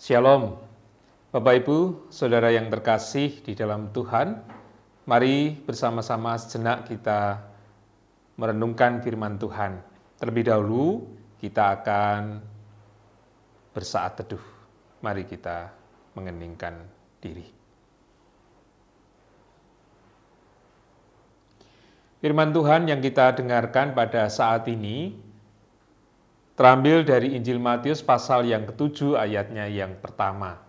Shalom, Bapak Ibu, Saudara yang terkasih di dalam Tuhan. Mari bersama-sama sejenak kita merenungkan firman Tuhan. Terlebih dahulu kita akan bersaat teduh. Mari kita mengeningkan diri. Firman Tuhan yang kita dengarkan pada saat ini terambil dari Injil Matius pasal yang ke-7 ayatnya yang pertama.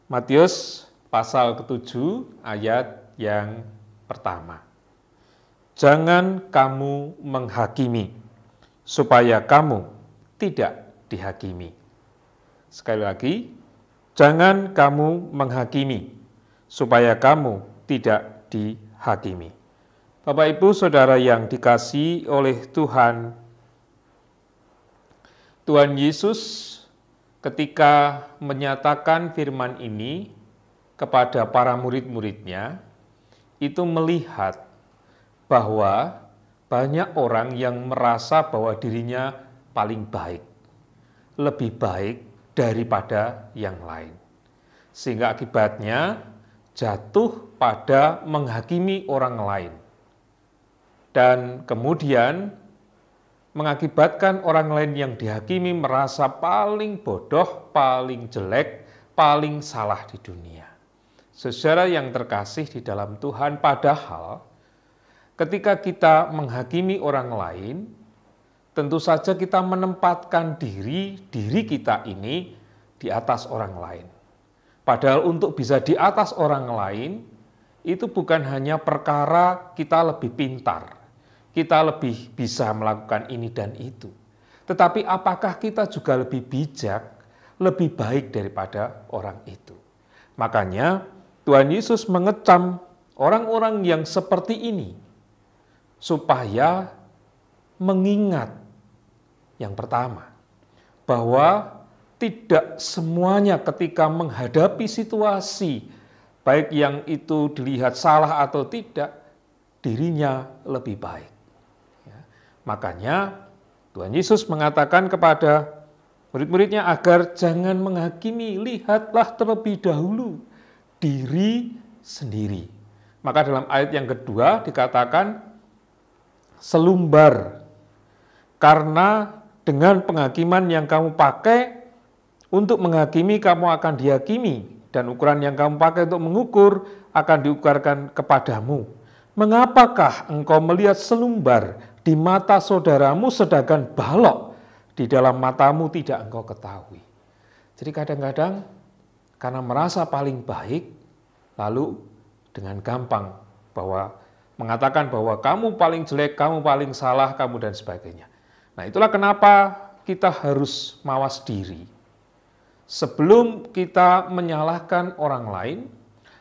Matius pasal ke-7 ayat yang pertama. Jangan kamu menghakimi, supaya kamu tidak dihakimi. Sekali lagi, jangan kamu menghakimi, supaya kamu tidak dihakimi. Bapak, Ibu, Saudara yang dikasihi oleh Tuhan, Tuhan Yesus ketika menyatakan firman ini kepada para murid-muridnya, itu melihat bahwa banyak orang yang merasa bahwa dirinya paling baik, lebih baik daripada yang lain. Sehingga akibatnya jatuh pada menghakimi orang lain. Dan kemudian mengakibatkan orang lain yang dihakimi merasa paling bodoh, paling jelek, paling salah di dunia. Saudara yang terkasih di dalam Tuhan, padahal ketika kita menghakimi orang lain, tentu saja kita menempatkan diri kita ini di atas orang lain. Padahal untuk bisa di atas orang lain, itu bukan hanya perkara kita lebih pintar, kita lebih bisa melakukan ini dan itu. Tetapi apakah kita juga lebih bijak, lebih baik daripada orang itu? Makanya Tuhan Yesus mengecam orang-orang yang seperti ini, supaya mengingat yang pertama, bahwa tidak semuanya ketika menghadapi situasi, baik yang itu dilihat salah atau tidak, dirinya lebih baik. Makanya Tuhan Yesus mengatakan kepada murid-muridnya agar jangan menghakimi, lihatlah terlebih dahulu diri sendiri. Maka dalam ayat yang kedua dikatakan selumbar, karena dengan penghakiman yang kamu pakai untuk menghakimi kamu akan dihakimi, dan ukuran yang kamu pakai untuk mengukur akan diukurkan kepadamu. Mengapakah engkau melihat selumbar di mata saudaramu sedangkan balok di dalam matamu tidak engkau ketahui? Jadi kadang-kadang karena merasa paling baik, lalu dengan gampang mengatakan bahwa kamu paling jelek, kamu paling salah, kamu dan sebagainya. Nah, itulah kenapa kita harus mawas diri. Sebelum kita menyalahkan orang lain,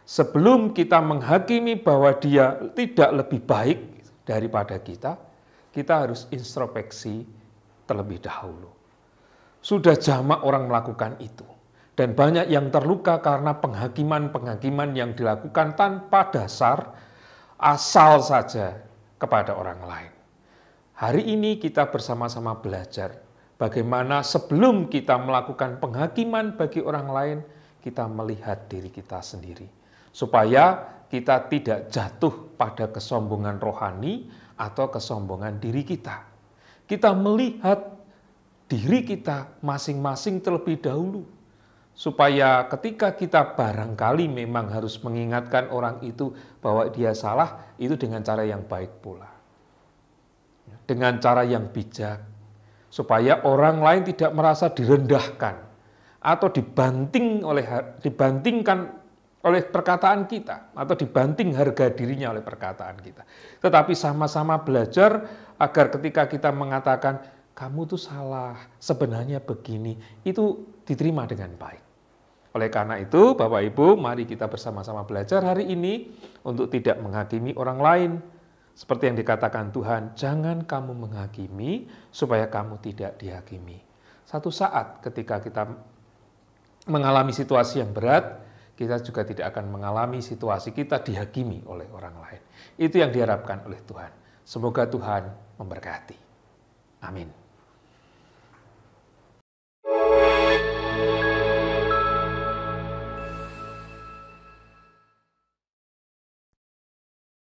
sebelum kita menghakimi bahwa dia tidak lebih baik daripada kita harus introspeksi terlebih dahulu. Sudah jamak orang melakukan itu. Dan banyak yang terluka karena penghakiman-penghakiman yang dilakukan tanpa dasar, asal saja kepada orang lain. Hari ini kita bersama-sama belajar bagaimana sebelum kita melakukan penghakiman bagi orang lain, kita melihat diri kita sendiri. Supaya kita tidak jatuh pada kesombongan rohani atau kesombongan diri kita. Kita melihat diri kita masing-masing terlebih dahulu. Supaya ketika kita barangkali memang harus mengingatkan orang itu bahwa dia salah, itu dengan cara yang baik pula. Dengan cara yang bijak. Supaya orang lain tidak merasa direndahkan atau dibandingkan oleh perkataan kita, atau dibanting harga dirinya oleh perkataan kita. Tetapi sama-sama belajar agar ketika kita mengatakan, kamu tuh salah, sebenarnya begini, itu diterima dengan baik. Oleh karena itu, Bapak Ibu, mari kita bersama-sama belajar hari ini untuk tidak menghakimi orang lain. Seperti yang dikatakan Tuhan, jangan kamu menghakimi supaya kamu tidak dihakimi. Satu saat ketika kita mengalami situasi yang berat, kita juga tidak akan mengalami situasi kita dihakimi oleh orang lain. Itu yang diharapkan oleh Tuhan. Semoga Tuhan memberkati. Amin.